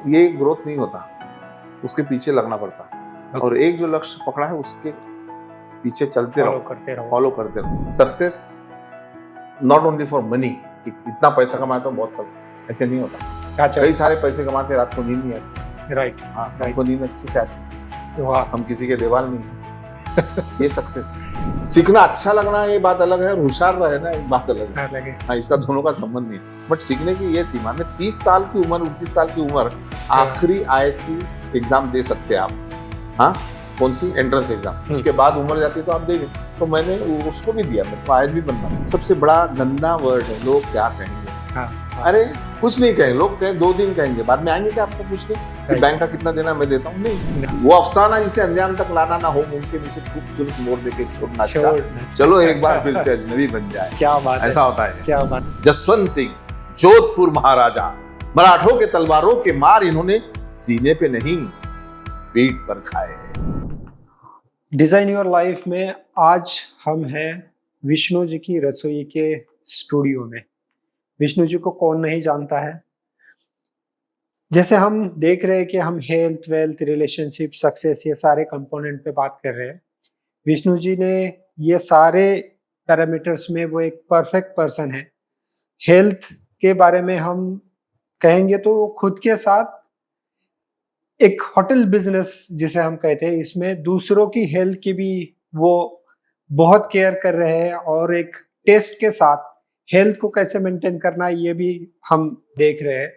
ये ग्रोथ नहीं होता, उसके पीछे लगना पड़ता है। और एक जो लक्ष्य पकड़ा है उसके पीछे चलते रहो, फॉलो करते रहो। Success not only for money, कि इतना पैसा कमाते हो बहुत सक्सेस, ऐसे नहीं होता। कई सारे पैसे कमाते रात को नींद नहीं आती। राइट, हाँ, हमको नींद अच्छे से आती, हम किसी के देवाल नहीं है। ये सक्सेस है। सीखना अच्छा लगना ये बात अलग है, और होशियार रहना एक बात अलग है। हाँ, इसका दोनों का संबंध नहीं है। बट सीखने की ये थी, माने 30 साल की उम्र, 29 साल की उम्र, आखिरी IST एग्जाम दे सकते हैं आप। हाँ, कौन सी? Entrance exam. उसके बाद उम्र जाती है तो आप देंगे। तो मैंने उसको भी दिया, मेरे को IAS भी बनना। सबसे बड़ा गंदा वर्ड है, लोग क्या कहेंगे। अरे कुछ नहीं कहेंगे, लोग कहें 2 दिन कहेंगे, बाद में आएंगे क्या आपको पूछने कि बैंक का कितना देना मैं देता हूँ? नहीं, वो अफसाना जिसे अंजाम तक लाना ना हो मुमकिन, इसे खूबसूरत मोड़ देके छोड़ना अच्छा। चलो एक बार फिर से अजनबी बन जाए। क्या बात, ऐसा होता है। क्या बात। जसवंत सिंह, जोधपुर महाराजा, मराठों के तलवारों के मार इन्होंने सीने पे नहीं पीठ पर खाए हैं। डिजाइन योर लाइफ में आज हम हैं विष्णु जी की रसोई के स्टूडियो में। विष्णु जी को कौन नहीं जानता है। जैसे हम देख रहे हैं कि हम हेल्थ, वेल्थ, रिलेशनशिप, सक्सेस, ये सारे कंपोनेंट पे बात कर रहे हैं। विष्णु जी ने ये सारे पैरामीटर्स में वो एक परफेक्ट पर्सन है। हेल्थ के बारे में हम कहेंगे तो खुद के साथ एक होटल बिजनेस जिसे हम कहते हैं, इसमें दूसरों की हेल्थ की भी वो बहुत केयर कर रहे हैं, और एक टेस्ट के साथ हेल्थ को कैसे मेंटेन करना ये भी हम देख रहे हैं।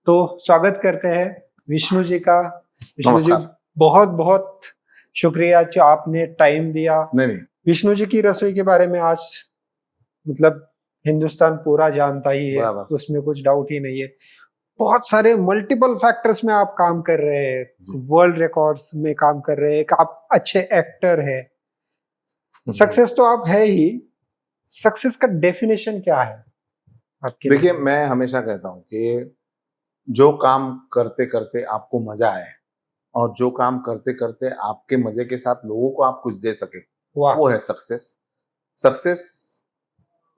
तो स्वागत करते हैं विष्णु जी का। विष्णु जी, बहुत बहुत शुक्रिया जो आपने टाइम दिया। नहीं। विष्णु जी की रसोई के बारे में आज मतलब हिंदुस्तान पूरा जानता ही है, उसमें कुछ डाउट ही नहीं है। बहुत सारे मल्टीपल फैक्टर्स में आप काम कर रहे हैं, वर्ल्ड रिकॉर्ड्स में काम कर रहे हैं, आप अच्छे एक्टर है। सक्सेस तो आप है ही, सक्सेस का डेफिनेशन क्या है आपके? देखिए, मैं हमेशा कहता हूं कि जो काम करते करते आपको मजा आए, और जो काम करते करते आपके मजे के साथ लोगों को आप कुछ दे सके, वो है success. Success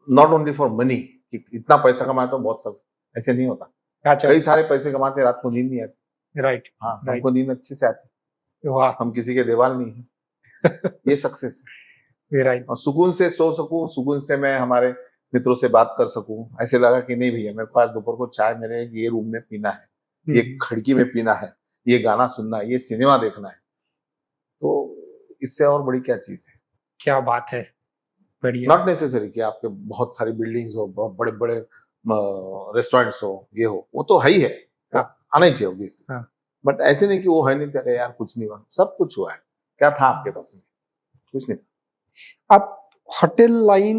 not only for money, कि इतना पैसा कमाते हो बहुत सक्सेस, ऐसे नहीं होता। कई सारे पैसे कमाते रात को नींद नहीं आती। राइट, हाँ, हमको नींद अच्छे से आती, हम किसी के देवाल नहीं है। ये सक्सेस है। राइट। और सुकून से सो सकूं, सुकून से मैं हमारे मित्रों से बात कर सकूं। ऐसे लगा कि नहीं भैया, मेरे पास दोपहर को चाय मेरे ये रूम में पीना है, ये खिड़की में पीना है, ये गाना सुनना है, ये सिनेमा देखना है। तो इससे और बड़ी क्या चीज है? क्या बात है, बढ़िया। नॉट नेसेसरी कि आपके बहुत सारी बिल्डिंग्स हो, बहुत बड़े बड़े रेस्टोरेंट्स हो, ये हो, वो तो है ही है, आना ही चाहिए ऑब्वियसली। बट ऐसे नहीं कि वो है नहीं, चले यार कुछ नहीं हुआ। सब कुछ हुआ है। क्या था आपके पास में? कुछ नहीं था। आप होटल लाइन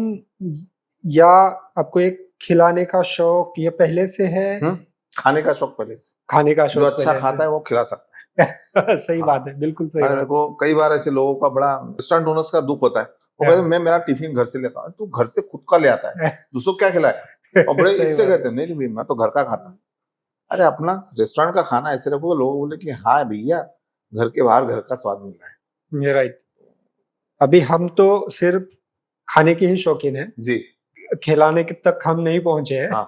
या आपको एक खिलाने का शौक ये पहले से है? खाने का शौक पहले से। खाने का शौक, जो अच्छा खाता है वो खिला सकता है। सही बात है, बिल्कुल सही बात है। मेरे को कई बार ऐसे लोगों का बड़ा रेस्टोरेंट ओनर्स का दुख होता है, वो कहते हैं मैं मेरा टिफिन घर से लेता हूँ। तू घर से खुद का ले आता है, दूसरों क्या खिलाए? और बड़े इससे कहते हैं नहीं भाई मैं तो घर का खाता हूँ। अरे अपना रेस्टोरेंट का खाना ऐसे रखो, लोग बोले कि हाँ भैया घर के बाहर घर का स्वाद मिल रहा है। राइट। अभी हम तो सिर्फ खाने के ही शौकीन हैं जी, खिलाने तक हम नहीं पहुंचे हैं। हाँ।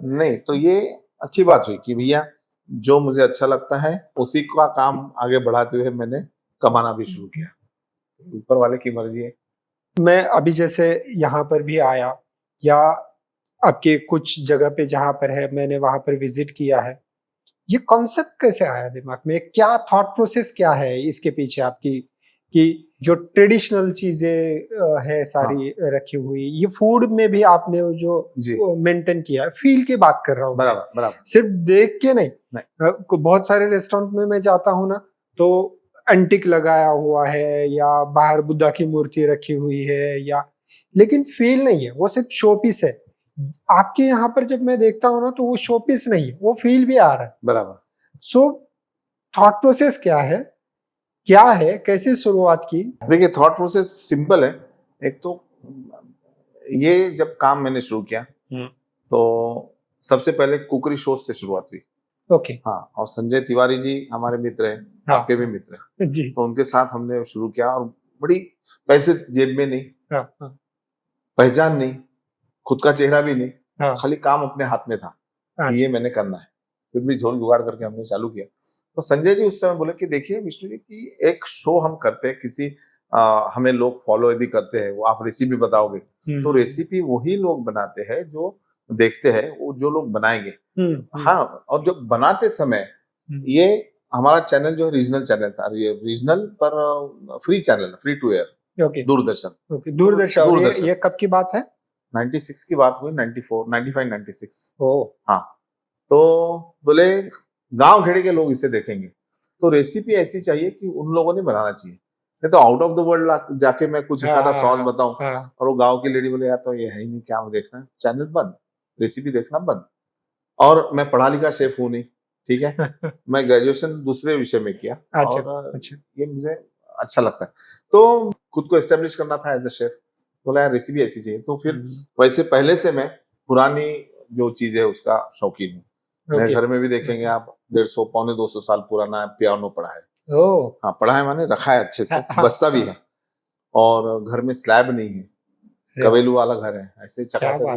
नहीं, तो ये अच्छी बात हुई कि भैया जो मुझे अच्छा लगता है उसी का काम आगे बढ़ाते हुए मैंने कमाना भी शुरू किया। ऊपर वाले की मर्जी है। मैं अभी जैसे यहाँ पर भी आया, या आपके कुछ जगह पे जहाँ पर है मैंने वहां पर विजिट किया है, ये कॉन्सेप्ट कैसे आया दिमाग में? क्या थॉट प्रोसेस क्या है इसके पीछे आपकी, कि जो ट्रेडिशनल चीजें है सारी रखी हुई, ये फूड में भी आपने जो मेंटेन किया है, फील की बात कर रहा हूँ। बराबर, सिर्फ देख के नहीं। बहुत सारे रेस्टोरेंट में मैं जाता हूँ ना, तो एंटिक लगाया हुआ है या बाहर बुद्धा की मूर्ति रखी हुई है, या लेकिन फील नहीं है, वो सिर्फ शो पीस है। आपके यहाँ पर जब मैं देखता हूँ ना, तो वो शो पीस नहीं है, वो फील भी आ रहा है। बराबर। सो थॉट प्रोसेस क्या है, कैसे शुरुआत की? देखिए, थॉट प्रोसेस सिंपल है। एक तो ये जब काम मैंने शुरू किया तो सबसे पहले कुकरी शो से शुरुआत हुई। ओके। हाँ, और संजय तिवारी जी हमारे मित्र हैं, आपके भी मित्र हैं जी। तो उनके साथ हमने शुरू किया, और बड़ी पैसे जेब में नहीं, पहचान नहीं, खुद का चेहरा भी नहीं, खाली काम अपने हाथ में था कि ये मैंने करना है। फिर भी झोल जुगाड़ करके हमने चालू किया। तो संजय जी उस समय बोले कि देखिए विष्णु जी की एक शो हम करते हैं, किसी हमें लोग फॉलो यदि करते हैं, वो आप रेसिपी बताओगे तो रेसिपी वही लोग बनाते हैं जो देखते हैं, वो जो लोग बनाएंगे। हाँ, और जो बनाते समय ये हमारा चैनल जो है रीजनल चैनल था, ये रीजनल पर free channel, free to air, Doordarshan. Doordarshan. ये कब की बात है? 96 की बात हुई, 94, 95, 96। हाँ, तो बोले गांव खेड़े के लोग इसे देखेंगे, तो रेसिपी ऐसी चाहिए कि उन लोगों ने बनाना चाहिए, नहीं तो आउट ऑफ द वर्ल्ड जाके मैं कुछ एखादा सॉस बताऊं और वो गांव की लेडी बोले यार तो ये है ही नहीं, क्या देखना है, चैनल बंद, रेसिपी देखना बंद। और मैं पढ़ा लिखा शेफ हूं नहीं, ठीक है मैं ग्रेजुएशन दूसरे विषय में किया। और ये मुझे अच्छा लगता है, तो खुद को एस्टेब्लिश करना था एज ए शेफ। बोला यार रेसिपी ऐसी चाहिए। तो फिर वैसे पहले से मैं पुरानी जो चीज है उसका शौकीन हूँ। मेरे घर में भी देखेंगे आप 150 पौने 200 साल पुराना पियानो पड़ा है। हाँ, पड़ा है माने रखा है अच्छे से, बजता भी है। और घर में स्लैब नहीं है, कवेलू वाला घर है, ऐसे चकाचक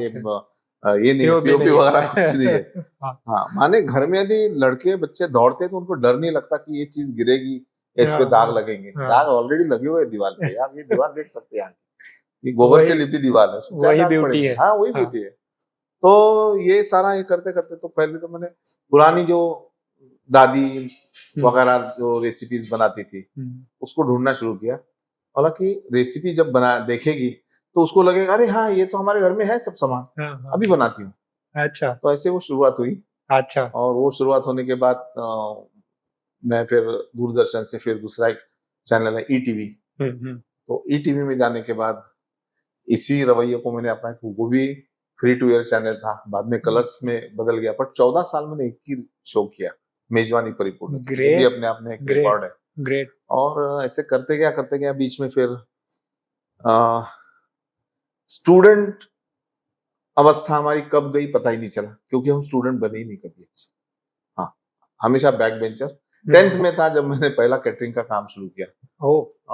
ये नहीं, पीओपी वगैरह कुछ नहीं है। हाँ, माने घर में यदि लड़के बच्चे दौड़ते तो उनको डर नहीं लगता कि ये चीज गिरेगी या इस पे दाग लगेंगे। दाग ऑलरेडी लगे हुए दीवार पे, आप ये दीवार देख सकते हैं, ये गोबर से लिपी दीवार है, वही ब्यूटी है। हाँ, वही ब्यूटी है। तो ये सारा ये करते करते तो पहले तो मैंने पुरानी जो दादी वगैरह जो रेसिपीज बनाती थी उसको ढूंढना शुरू किया। हालांकि रेसिपी जब बना देखेगी तो उसको लगेगा अरे हाँ ये तो हमारे घर में है सब सामान, अभी बनाती हूँ। अच्छा, तो ऐसे वो शुरुआत हुई। अच्छा, और वो शुरुआत होने के बाद मैं फिर दूरदर्शन से फिर दूसरा एक चैनल है ईटीवी, तो ईटीवी में जाने के बाद इसी रवैये को मैंने अपना, वो भी फ्री टू एयर चैनल था, बाद में कलर्स में बदल गया, पर 14 साल मैंने एक ही शो किया, मेजबानी परिपूर्ण, ये भी अपने आप में एक रिकॉर्ड है। ग्रेट। और ऐसे करते गया बीच में फिर स्टूडेंट अवस्था हमारी कब गई पता ही नहीं चला, क्योंकि हम स्टूडेंट बने ही नहीं कभी। हाँ, हमेशा बैक बेंचर। 10th में था जब मैंने पहला कैटरिंग का काम शुरू किया।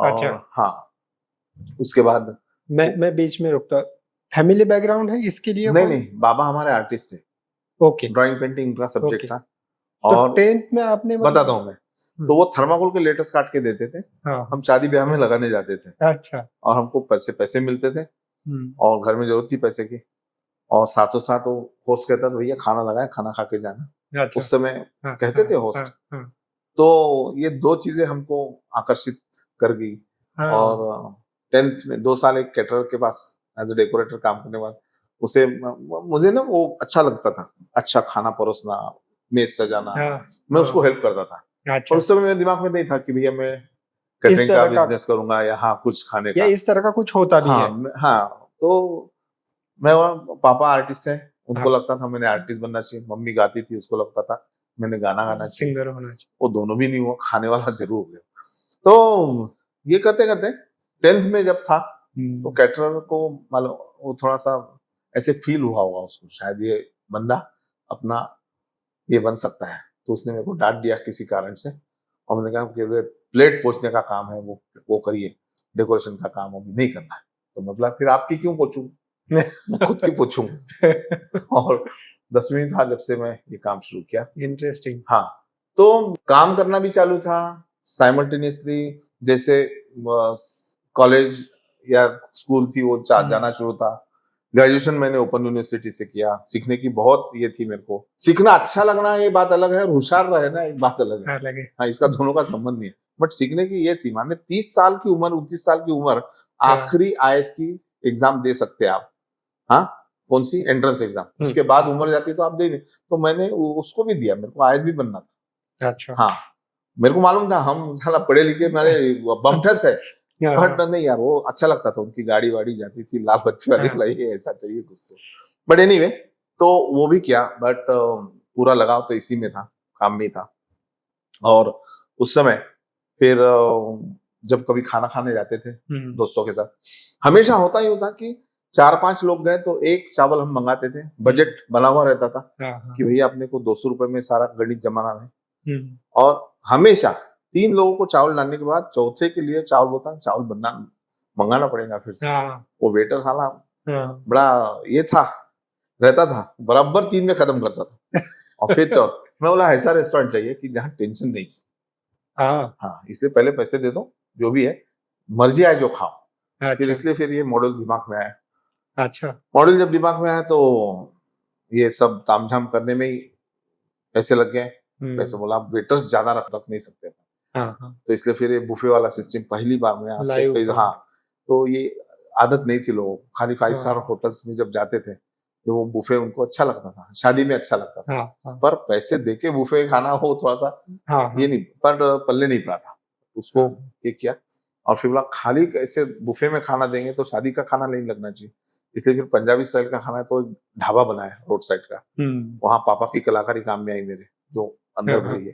अच्छा। हाँ, उसके बाद मैं बीच में रुकता, फैमिली बैकग्राउंड है इसके लिए? नहीं, बाबा हमारे आर्टिस्ट थे। ओके। ड्राइंग पेंटिंग का सब्जेक्ट था। और 10th में आपने बताता हूँ मैं, तो वो थर्माकोल के लेटेस्ट काट के देते थे। हम शादी ब्याह में लगाने जाते थे। अच्छा। और हमको पैसे मिलते थे, और घर में जरूरत थी पैसे की, और साथों साथ वो होस्ट कहता था भैया खाना लगाए, खाना खा के जाना। अच्छा। उस समय कहते थे होस्ट। तो ये दो चीजें हमको आकर्षित कर गई। और 10th में 2 साल एक कैटरर के पास एज ए डेकोरेटर काम करने के बाद उसे मुझे ना वो अच्छा लगता था, अच्छा खाना परोसना, मेज सजाना। मैं उसको हेल्प करता था। अच्छा। और उस समय मेरे दिमाग में नहीं था कि भैया मैं कैटरिंग का बिजनेस करूंगा या हाँ कुछ खाने का, या इस तरह का कुछ होता भी है। हाँ, तो मैं, पापा आर्टिस्ट है, उनको लगता था मैंने आर्टिस्ट बनना चाहिए। मम्मी गाती थी, उसको लगता था मैंने गाना गाना चाहिए, सिंगर होना चाहिए। वो दोनों भी नहीं हुआ, खाने वाला जरूर हो गया। तो ये करते करते 10th में जब था तो कैटरर को मालूम, वो थोड़ा सा ऐसे फील हुआ होगा उसको, शायद ये बंदा अपना ये बन सकता है। तो उसने मेरे को डांट दिया किसी कारण से, और मैंने कहा कि प्लेट पोंछने का काम है वो करिए, डेकोरेशन का काम अभी नहीं करना है। तो मैं बोला फिर आपकी क्यों पोंछूं, मैं खुद की पोंछूंगा। और 10वीं में था जब से मैं ये काम शुरू किया। इंटरेस्टिंग। हाँ, तो काम करना भी चालू था साइमल्टेनियसली, जैसे कॉलेज या स्कूल थी वो जाना शुरू था। ग्रेजुएशन मैंने ओपन यूनिवर्सिटी से किया। सीखने की बहुत ये थी मेरे को, सीखना अच्छा लगना ये बात अलग है, और होशियार रहना एक बात अलग है। हाँ, इसका दोनों का संबंध नहीं है, बट सीखने की ये थी, माने 30 साल की उम्र, 29 साल की उम्र, आखिरी आईएएस की एग्जाम दे सकते हैं आप। हाँ, कौन सी एंट्रेंस एग्जाम, उसके बाद उम्र जाती है तो आप दे दें। तो मैंने उसको भी दिया, मेरे को आईएएस भी बनना था। अच्छा। हाँ, मेरे को मालूम था हम साला पढ़े लिखे मेरे बमठस है, बट नहीं यार वो अच्छा लगता था, उनकी गाड़ी वाड़ी जाती थी लाल बच्चे वाली, भाई ऐसा चाहिए कुछ तो। बट एनीवे, तो वो भी किया, बट पूरा लगाव तो इसी में था, काम में था। और उस समय फिर जब कभी खाना खाने जाते थे दोस्तों के साथ, हमेशा होता ही होता कि 4-5 लोग गए तो एक चावल हम मंगाते थे, बजट बना हुआ रहता था कि भैया अपने को 200 रुपए में सारा गणित जमाना है। और हमेशा 3 लोगों को चावल लाने के बाद चौथे के लिए चावल होता, चावल मंगाना पड़ेगा फिर से। वो वेटर साला बड़ा ये था, रहता था, बराबर 3 में खत्म करता था। और फिर मैं बोला ऐसा रेस्टोरेंट चाहिए कि जहाँ टेंशन नहीं चाहिए। हाँ, इसलिए पहले पैसे दे दो, जो भी है मर्जी आए जो खाओ। फिर अच्छा इसलिए फिर ये मॉडल दिमाग में आया। अच्छा मॉडल जब दिमाग में आया तो ये सब तामझाम करने में ही पैसे लग गए। पैसे बोला आप वेटर्स ज्यादा रख नहीं सकते, तो इसलिए फिर ये बुफे वाला सिस्टम पहली बार में आज से कई, हाँ, तो ये आदत नहीं थी लोगों को। खाली 5 स्टार होटल्स में जब जाते थे तो वो बुफे उनको अच्छा लगता था, शादी में अच्छा लगता था, पर पैसे देके बुफे खाना हो थोड़ा सा ये नहीं, पर पल्ले नहीं पड़ा था उसको। ये किया और फिर बोला खाली ऐसे बुफे में खाना देंगे तो शादी का खाना नहीं लगना चाहिए, इसलिए फिर पंजाबी स्टाइल का खाना है तो ढाबा बनाया रोड साइड का। वहां पापा की कलाकारी काम में आई मेरे, जो अंदर भरी है।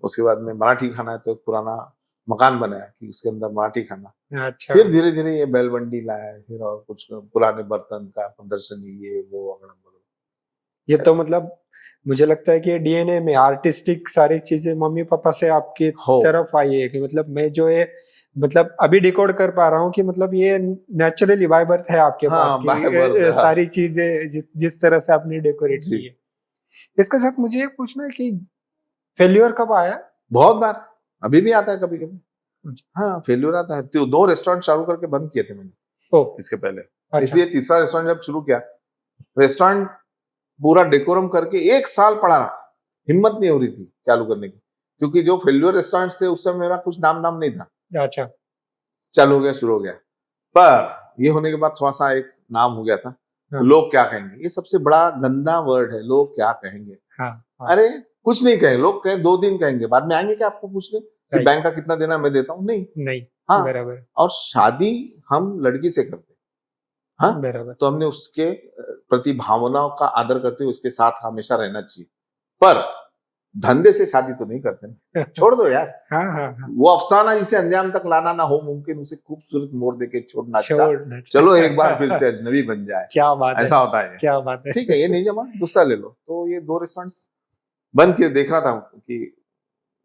उसके बाद में मराठी खाना है तो एक पुराना मकान बनाया कि उसके अंदर मराठी खाना। अच्छा। फिर धीरे धीरे ये बैलबंडी लाया, फिर और कुछ पुराने बर्तन का प्रदर्शनी, ये वो अगड़म बगड़म। ये तो मतलब मुझे लगता है कि डीएनए में आर्टिस्टिक सारी चीजें मम्मी पापा से आपकी तरफ आई है, कि मतलब मैं जो है मतलब अभी डिकोड कर पा रहा हूँ कि मतलब ये नेचुरली बाय बर्थ है आपके पास की सारी चीजें जिस तरह से आपने डेकोरेट की है। इसके साथ मुझे एक पूछना है कि फेल्योर कब आया? बहुत बार, अभी भी आता है कभी कभी। हाँ, फेल्योर आता है। 2 रेस्टोरेंट चालू करके बंद किए थे मैंने इसके पहले। इसलिए तीसरा रेस्टोरेंट जब शुरू किया, रेस्टोरेंट पूरा डेकोरम करके 1 साल पड़ा रहा, हिम्मत नहीं हो रही थी चालू करने की, क्योंकि जो फेल्योर रेस्टोरेंट से उस समय मेरा कुछ नाम नहीं था। अच्छा, चालू हो गया, शुरू हो गया, पर ये होने के बाद थोड़ा सा एक नाम हो गया था। लोग क्या कहेंगे, ये सबसे बड़ा गंदा वर्ड है, लोग क्या कहेंगे। अरे कुछ नहीं कहेंगे, लोग कहें 2 दिन कहेंगे, बाद में आएंगे क्या आपको पूछने कि बैंक का कितना देना मैं देता हूँ? नहीं। हाँ, बराबर। और शादी हम लड़की से करते, हाँ, बराबर। तो हमने उसके प्रति भावनाओं का आदर करते हुए उसके साथ हमेशा रहना चाहिए, पर धंधे से शादी तो नहीं करते ना। छोड़ दो यार। हाँ। वो अफसाना जिसे अंजाम तक लाना ना हो मुमकिन, उसे खूबसूरत मोड़ देके छोड़ना अच्छा। चलो एक बार फिर से अजनबी बन जाए। क्या बात है, ऐसा होता है। क्या बात है। ठीक है, ये नहीं जमा, दूसरा ले लो। तो ये 2 रेस्टोरेंट्स बंद किए, देख रहा था कि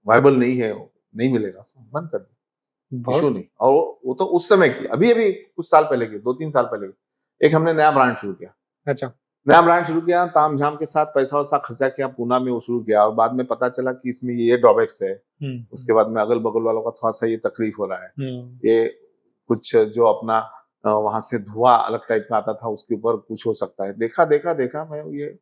वायबल नहीं है, नहीं मिलेगा, बंद कर दिया, इशू नहीं। और वो तो उस समय की, अभी कुछ साल पहले की, 2-3 साल पहले की। एक हमने नया ब्रांड शुरू किया। अच्छा, नया ब्रांड शुरू किया, ताम झाम के साथ पैसा वैसा खर्चा किया, पूना में वो शुरू किया, और बाद में पता चला कि इसमें ये ड्रॉबैक्स है। उसके बाद में अगल बगल वालों का थोड़ा सा ये तकलीफ हो रहा है, ये कुछ जो अपना वहां से धुआं अलग टाइप का आता था उसके ऊपर कुछ हो सकता है। देखा मैं ये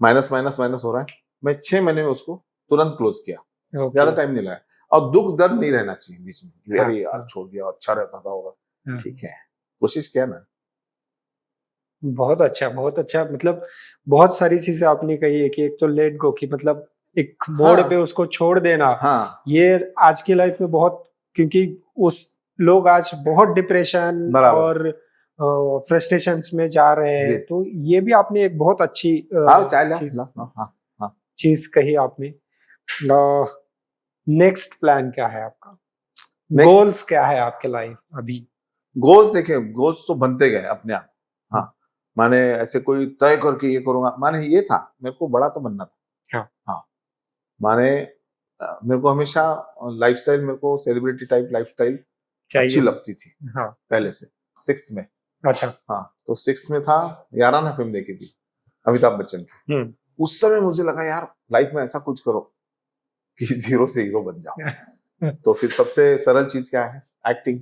माइनस हो रहा है। मैं 6 महीने में उसको तुरंत क्लोज किया, ज्यादा टाइम नहीं लगा। और दुख दर्द नहीं रहना चाहिए बीच में, अरे यार छोड़ दिया, अच्छा रहता था होगा। ठीक है, कोशिश किया ना। बहुत अच्छा। मतलब बहुत सारी चीजें आपने कही है कि एक तो लेट गो, की मतलब एक मोड़ पे उसको छोड़ देना। हाँ, ये आज की लाइफ में बहुत, क्योंकि उस लोग आज बहुत डिप्रेशन और फ्रस्ट्रेशंस में जा रहे हैं, तो ये भी आपने एक बहुत अच्छी चीज कही आपने। नेक्स्ट प्लान क्या है आपका? गोल्स क्या है आपके लाइफ अभी? गोल्स देखिए, गोल्स तो बनते गए अपने आप। हाँ, माने ऐसे कोई तय करके ये करूंगा, माने ये था मेरे को बड़ा तो बनना था। हाँ, माने मेरे को हमेशा लाइफस्टाइल, मेरे को सेलिब्रिटी टाइप लाइफस्टाइल अच्छी लगती थी। हाँ, पहले से 6th में। अच्छा, हाँ, तो 6th में था, याराना फिल्म देखी थी अमिताभ बच्चन की। उस समय मुझे लगा यार लाइफ में ऐसा कुछ करो कि 0 से हीरो बन जाओ। तो फिर सबसे सरल चीज क्या है? एक्टिंग।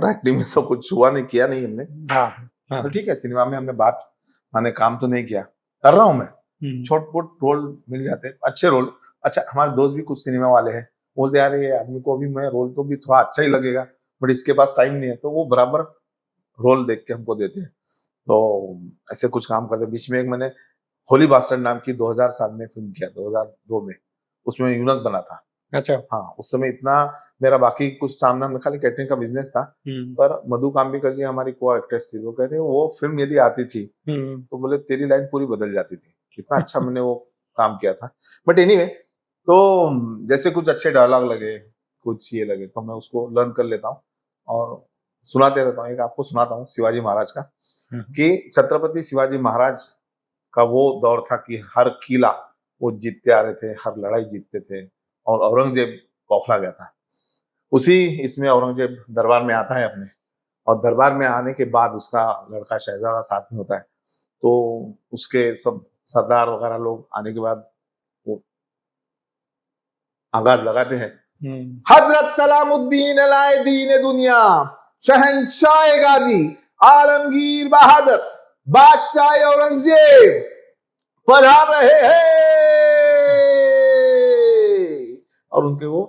एक्टिंग में तो कुछ हुआ नहीं, किया नहीं हमने। हाँ। तो ठीक है, सिनेमा में हमने मैंने काम तो नहीं किया, कर रहा हूँ मैं, छोट-मोट रोल मिल जाते, अच्छे रोल। अच्छा, हमारे दोस्त भी कुछ सिनेमा वाले हैं, बोलते यार ये आदमी को अभी मैं रोल तो भी थोड़ा अच्छा ही लगेगा, बट इसके पास टाइम नहीं है, तो वो बराबर रोल देख के हमको देते हैं। तो ऐसे कुछ काम करते। बीच में एक मैंने होली बास्टर्ड नाम की 2007 में फिल्म किया, 2002 में, उसमें यूनक बना था। अच्छा, हाँ, उस समय इतना मेरा बाकी कुछ सामना में खाली कैटरिंग का बिजनेस था, पर मधु काम्बिकर जी हमारी को एक्ट्रेस थी, वो कहते वो फिल्म यदि आती थी तो बोले तेरी लाइन पूरी बदल जाती थी, इतना अच्छा मैंने वो काम किया था। बट एनीवे, तो जैसे कुछ अच्छे डायलॉग लगे, कुछ ये लगे, तो मैं उसको लर्न कर लेता हूँ और सुनाते रहता हूँ। एक आपको सुनाता हूँ शिवाजी महाराज का, कि छत्रपति शिवाजी महाराज का वो दौर था कि हर किला वो जीतते आ रहे थे, हर लड़ाई जीतते थे, और औरंगजेब बौखला गया था। उसी इसमें औरंगजेब दरबार में आता है अपने, और दरबार में आने के बाद उसका लड़का शहजादा साथ में होता है, तो उसके सब सरदार वगैरह लोग आने के बाद वो आगाज लगाते हैं, हजरत सलामुद्दीन अलाए दीन दुनिया शहंशाह गाजी आलमगीर बहादुर बादशाह औरंगजेब पधार रहे हैं, और उनके वो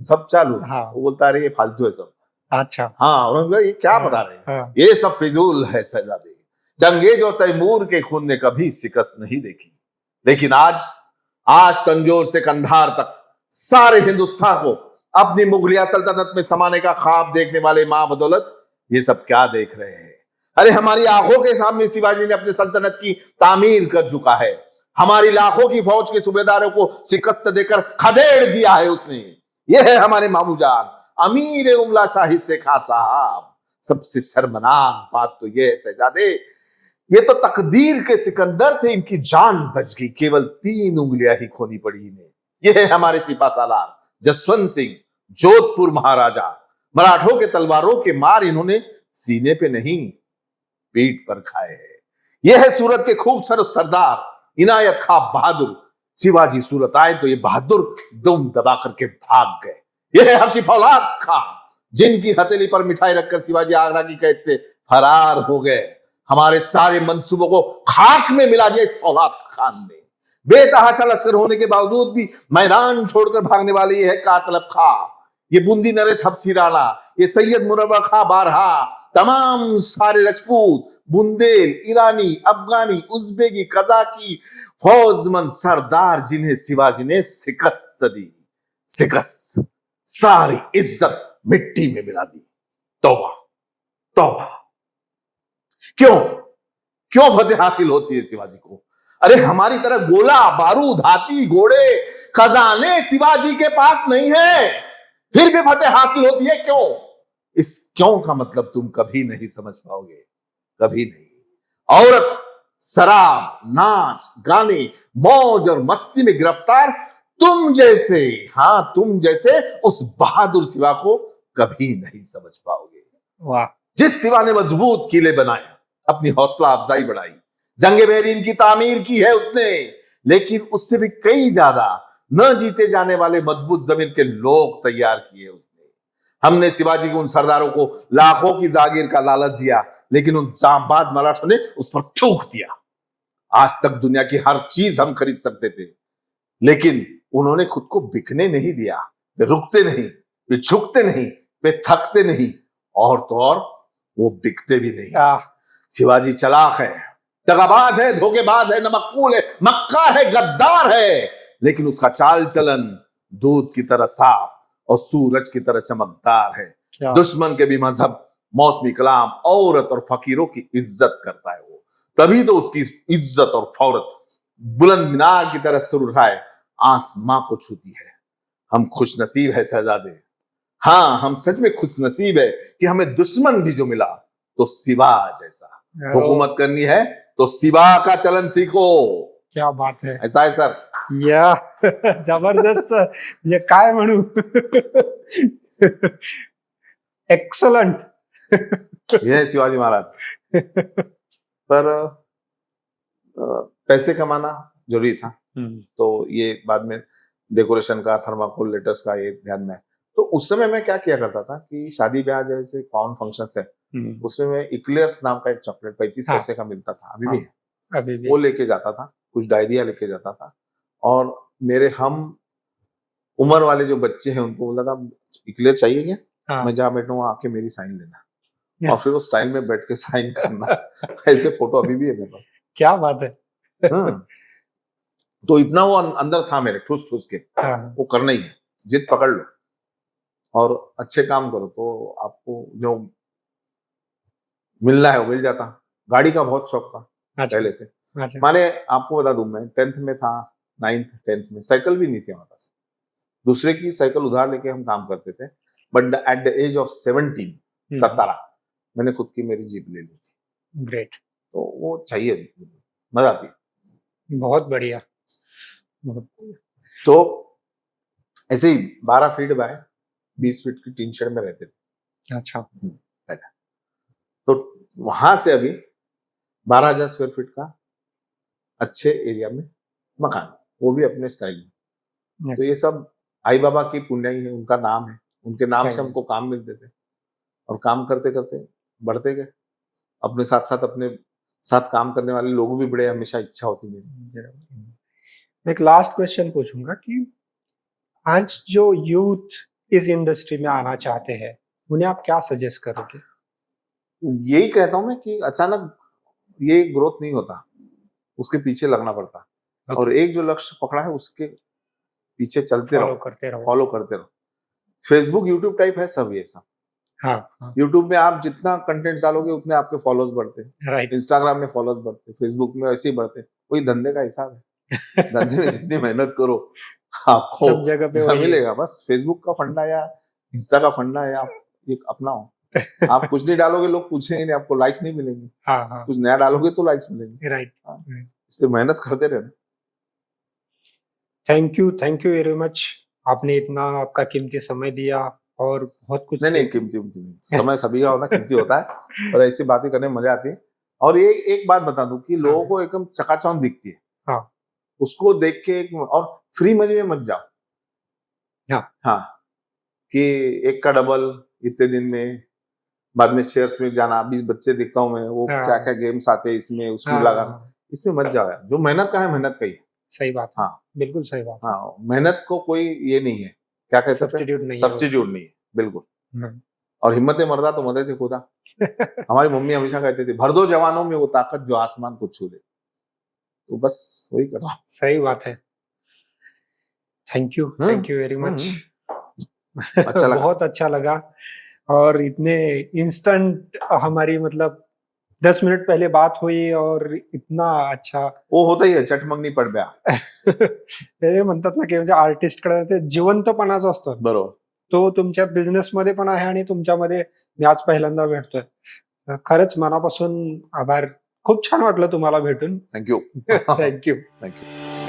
सब चालू। हाँ। वो बोलता रहे ये फालतू है सब। अच्छा। हाँ, उन्होंने ये क्या बता रहे हैं, हाँ। ये सब फिजूल है शहजादे। चंगेज और तैमूर के खून ने कभी शिकस्त नहीं देखी, लेकिन आज तंजौर से कंधार तक सारे हिंदुस्तान को अपनी मुगलिया सल्तनत में समाने का ख्वाब देखने वाले मां बदौलत ये सब क्या देख रहे हैं। अरे हमारी आंखों के सामने शिवाजी ने अपनी सल्तनत की तामीर कर चुका है, हमारी लाखों की फौज के सूबेदारों को शिकस्त देकर खदेड़ दिया है उसने। ये है हमारे मामूजान अमीर उमला शाहिस्ते खां साहब। सबसे शर्मनाक बात तो ये है शहजादे, ये तो तकदीर के सिकंदर थे, इनकी जान बच गई, केवल 3 उंगलियां ही खोनी पड़ी इन्हें। ये है हमारे सिपा सालार जसवंत सिंह, जोधपुर महाराजा। मराठों के तलवारों के मार इन्होंने सीने पे नहीं पीठ पर खाए हैं। यह है सूरत के खूबसूरत सरदार इनायत खां बहादुर। शिवाजी सूरत आए तो ये बहादुर दुम दबा करके भाग गए। यह है हर्षी फौलाद खां, जिनकी हथेली पर मिठाई रखकर शिवाजी आगरा की कैद से फरार हो गए। हमारे सारे मंसूबों को खाक में मिला दिया इस फौलाद खान ने। बेतहाशा लश्कर होने के बावजूद भी मैदान छोड़कर भागने वाले ये है कातलब खां, ये बूंदी नरेश हफ्सी राणा, ये सैयद मुनव्वर खां बारहा, तमाम सारे राजपूत, बुंदेल, ईरानी, अफगानी, उज्बेकी, कजाकी फौजमंद सरदार जिन्हें शिवाजी ने शिकस्त दी। शिकस्त, सारी इज्जत मिट्टी में मिला दी। तौबा तौबा। क्यों क्यों फतेह हासिल होती है शिवाजी को? अरे हमारी तरह गोला बारूद, हाथी, घोड़े, खजाने शिवाजी के पास नहीं है, फिर भी फतेह हासिल होती है। क्यों? इस क्यों का मतलब तुम कभी नहीं समझ पाओगे, कभी नहीं। औरत, शराब, नाच गाने, मौज और मस्ती में गिरफ्तार तुम जैसे, हाँ तुम जैसे उस बहादुर शिवा को कभी नहीं समझ पाओगे। वाह। जिस शिवा ने मजबूत किले बनाए, अपनी हौसला अफजाई बढ़ाई, जंगे बहरीन की तामीर की है उसने, लेकिन उससे भी कई ज्यादा न जीते जाने वाले मजबूत जमीन के लोग तैयार किए उसने। हमने शिवाजी को, उन सरदारों को लाखों की जागीर का लालच दिया, लेकिन उन जांबाज मराठों ने उस पर थूक दिया। आज तक दुनिया की हर चीज हम खरीद सकते थे, लेकिन उन्होंने खुद को बिकने नहीं दिया। वे रुकते नहीं, वे झुकते नहीं, वे थकते नहीं, और तो और वो बिकते भी नहीं। शिवाजी चालाक है, दगाबाज है, धोखेबाज है, नमक्कूल है, मक्कार है, गद्दार है, लेकिन उसका चाल चलन दूध की तरह साफ और सूरज की तरह चमकदार है। दुश्मन के भी मजहब, मौसमी कलाम, औरत और फकीरों की इज्जत करता है वो, तभी तो उसकी इज्जत और फौरत बुलंद मीनार की तरह सिर उठाए आसमां को छूती है। हम खुश नसीब है शहजादे, हाँ हम सच में खुश नसीब है कि हमें दुश्मन भी जो मिला तो शिवा जैसा। हुकूमत करनी है तो शिवा का चलन सीखो। क्या बात है, ऐसा है सर। या जबरदस्त, ये काय म्हणू। एक्सलेंट। ये है शिवाजी महाराज। पर पैसे कमाना जरूरी था, तो ये बाद में डेकोरेशन का, थर्माकोल लेटर्स का ये ध्यान में। तो उस समय मैं क्या किया करता था कि शादी ब्याह जैसे कॉमन फंक्शन है, उसमें मैं इक्लेयर्स नाम का एक चॉकलेट 35 पैसे का मिलता था, अभी भी है, अभी भी। वो लेके जाता था, कुछ डायरिया लेके जाता था, और मेरे हम उम्र वाले जो बच्चे हैं उनको बोलता था इक्लेयर चाहिए क्या? मैं जहाँ बैठूंगा आके मेरी साइन लेना, और फिर वो स्टाइल में बैठ के साइन करना। ऐसे फोटो अभी भी है मेरे पास। क्या बात है। तो इतना वो अंदर था मेरे, ठूस ठूस के वो करना ही है, जिद पकड़ लो और अच्छे काम करो तो आपको जो मिलना है वो मिल जाता। गाड़ी का बहुत शौक था पहले से। माने आपको बता दूं, मैं 10th में था, 9th 10th में साइकिल भी नहीं थी हमारे पास, दूसरे की साइकिल उधार लेके हम काम करते थे। But at the age of 17 मैंने खुद की मेरी जीप ले ली थी। ग्रेट। तो वो चाहिए, मजा आती है। बहुत बढ़िया। तो ऐसे ही 12 फीट बाय 20 फीट की टीन शेड में रहते थे। अच्छा। तो वहां से अभी 12,000 स्क्वायर फीट का अच्छे एरिया में मकान, वो भी अपने स्टाइल में। Yes. तो ये सब आई बाबा की पुण्याई है, उनका नाम है, उनके नाम से सही। हमको काम मिलते थे और काम करते करते बढ़ते गए। अपने साथ काम करने वाले लोग भी बड़े, हमेशा इच्छा होती मेरी। मैं एक लास्ट क्वेश्चन पूछूंगा कि आज जो यूथ इस इंडस्ट्री में आना चाहते हैं उन्हें आप क्या सजेस्ट करोगे? यही कहता हूं मैं कि अचानक ये ग्रोथ नहीं होता, उसके पीछे लगना पड़ता। और एक जो लक्ष्य पकड़ा है उसके पीछे चलते फॉलो रहो, करते रहो। फॉलो करते रहो। फेसबुक यूट्यूब टाइप है सब ये सब। हाँ, यूट्यूब में आप जितना कंटेंट डालोगे उतने आपके फॉलोअर्स बढ़ते हैं, राइट। इंस्टाग्राम में फॉलोअर्स बढ़ते हैं, फेसबुक में वैसे ही बढ़ते हैं। वही धंधे का हिसाब है, धंधे में जितनी मेहनत करो आपको सब जगह पे वही है। मिलेगा। बस फेसबुक का फंडा या इंस्टा का फंडा है, आप एक अपनाओ। आप कुछ नहीं डालोगे लोग पूछेंगे नहीं, आपको लाइक्स नहीं मिलेंगे। हाँ, कुछ नया डालोगे तो लाइक्स मिलेंगे। राइट। इसलिए मेहनत करते रहना। Thank you very much. आपने इतना आपका कीमती समय दिया और बहुत कुछ नहीं कीमती नहीं, समय सभी का होता कीमती होता है, और ऐसी बातें करने में मजा आती है। और ये एक बात बता दूं कि लोगों को एकदम चकाचौंध दिखती है, हाँ, उसको देख के और फ्री मनी में मत जाओ। हाँ, कि एक का डबल इतने दिन में, बाद में शेयर्स में जाना। 20 बच्चे देखता हूँ मैं, वो हाँ। क्या क्या गेम्स आते हैं इसमें, उसमें लगाना, इसमें मत जाओ यार। जो मेहनत का है मेहनत का ही है। सही बात। हाँ, बिल्कुल सही बात। हाँ, मेहनत को कोई ये नहीं है, क्या कह सकते हैं, सब्स्टिट्यूट नहीं है। सब्स्टिट्यूट नहीं है, बिल्कुल। और हिम्मत मर्दा तो मदद खुदा। हमारी मम्मी हमेशा कहती थी, भर दो जवानों में वो ताकत जो आसमान को छू ले। तो बस वही कर रहा हूँ। सही बात है। Thank you very much. अच्छा लगा। बहुत अच्छा लगा। और इतने इंस्टेंट हमारी मतलब 10 मिनट पहले बात हुई और इतना अच्छा वो होता ही आहे, चटमंगनी पडब्या. ते म्हणतात ना की म्हणजे आर्टिस्टकडे ते जिवंतपणाच असतो. बरोबर. तो तुमच्या बिझनेसमध्ये पण आहे आणि तुमच्यामध्ये मी आज पहिल्यांदा भेटतोय. खरंच मनापासून आभार. खूप छान वाटलं तुम्हाला भेटून. थँक्यू. थँक्यू. थँक्यू.